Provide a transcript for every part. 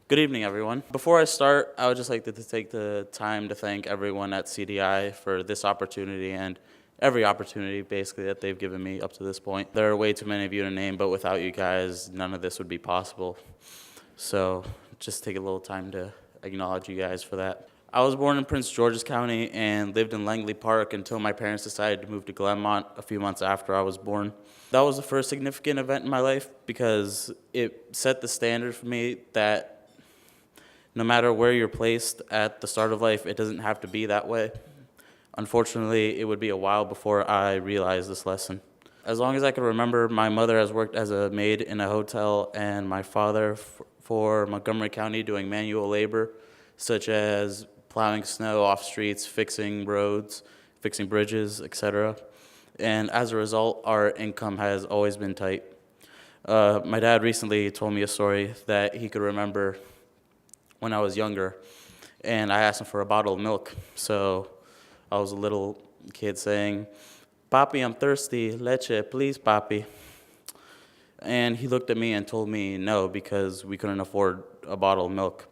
Good evening, everyone. Before I start, I would just like to take the time to thank everyone at CDI for this opportunity and every opportunity, basically, that they've given me up to this point. There are way too many of you to name, but without you guys, none of this would be possible. So just take a little time to acknowledge you guys for that. I was born in Prince George's County and lived in Langley Park until my parents decided to move to Glenmont a few months after I was born. That was the first significant event in my life because it set the standard for me that no matter where you're placed at the start of life, it doesn't have to be that way. Unfortunately, it would be a while before I realized this lesson. As long as I can remember, my mother has worked as a maid in a hotel and my father for Montgomery County doing manual labor, such as plowing snow off streets, fixing roads, fixing bridges, etc. And as a result, our income has always been tight. My dad recently told me a story that he could remember when I was younger, and I asked him for a bottle of milk. So I was a little kid saying, "Papi, I'm thirsty, leche, please, papi." And he looked at me and told me no, because we couldn't afford a bottle of milk.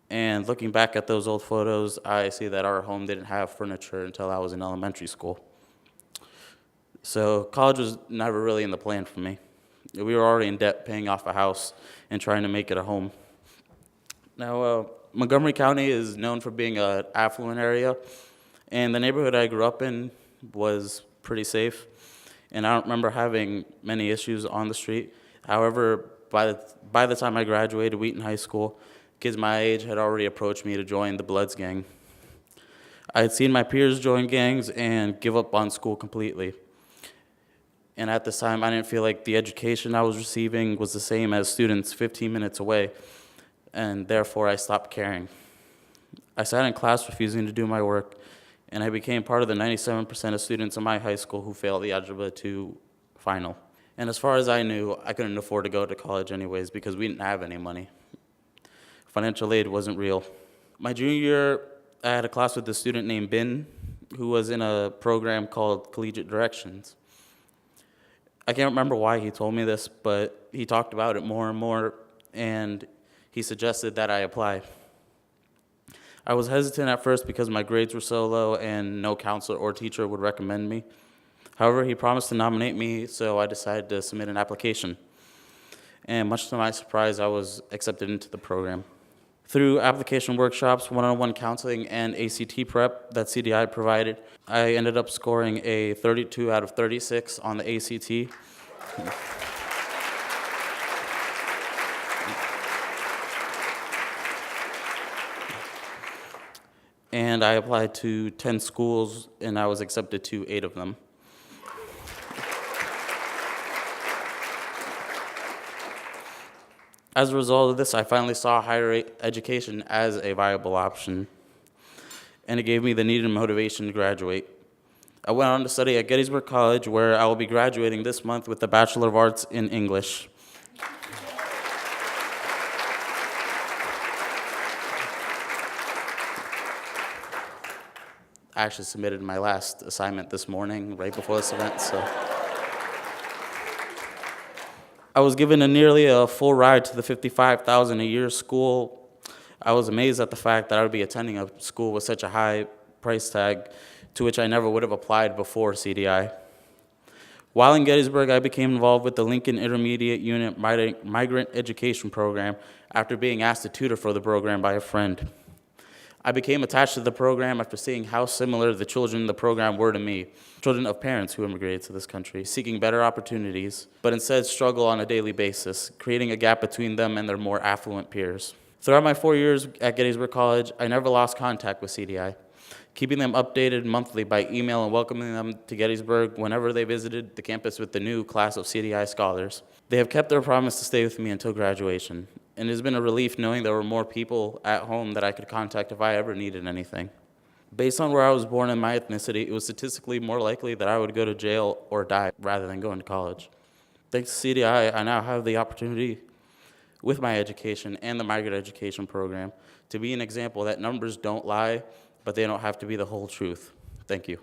And looking back at those old photos, I see that our home didn't have furniture until I was in elementary school. So college was never really in the plan for me. We were already in debt paying off a house and trying to make it a home. Now, Montgomery County is known for being an affluent area, and the neighborhood I grew up in was pretty safe, and I don't remember having many issues on the street. However, by the time I graduated Wheaton High School, kids my age had already approached me to join the Bloods gang. I had seen my peers join gangs and give up on school completely. And at this time, I didn't feel like the education I was receiving was the same as students 15 minutes away, and therefore I stopped caring. I sat in class refusing to do my work, and I became part of the 97% of students in my high school who failed the Algebra 2 final. And as far as I knew, I couldn't afford to go to college anyways because we didn't have any money. Financial aid wasn't real. My junior year, I had a class with a student named Bin, who was in a program called Collegiate Directions. I can't remember why he told me this, but he talked about it more and more, and he suggested that I apply. I was hesitant at first because my grades were so low and no counselor or teacher would recommend me. However, he promised to nominate me, so I decided to submit an application. And much to my surprise, I was accepted into the program. Through application workshops, one-on-one counseling, and ACT prep that CDI provided, I ended up scoring a 32 out of 36 on the ACT. And I applied to 10 schools, and I was accepted to 8 of them. As a result of this, I finally saw higher education as a viable option, and it gave me the needed motivation to graduate. I went on to study at Gettysburg College, where I will be graduating this month with a Bachelor of Arts in English. I actually submitted my last assignment this morning, right before this event, so. I was given nearly a full ride to the $55,000 a year school. I was amazed at the fact that I would be attending a school with such a high price tag, to which I never would have applied before CDI. While in Gettysburg, I became involved with the Lincoln Intermediate Unit Migrant Education Program after being asked to tutor for the program by a friend. I became attached to the program after seeing how similar the children in the program were to me, children of parents who immigrated to this country, seeking better opportunities, but instead struggle on a daily basis, creating a gap between them and their more affluent peers. Throughout my 4 years at Gettysburg College, I never lost contact with CDI, keeping them updated monthly by email and welcoming them to Gettysburg whenever they visited the campus with the new class of CDI scholars. They have kept their promise to stay with me until graduation, and it has been a relief knowing there were more people at home that I could contact if I ever needed anything. Based on where I was born and my ethnicity, it was statistically more likely that I would go to jail or die rather than going to college. Thanks to CDI, I now have the opportunity, with my education and the migrant education program, to be an example that numbers don't lie, but they don't have to be the whole truth. Thank you.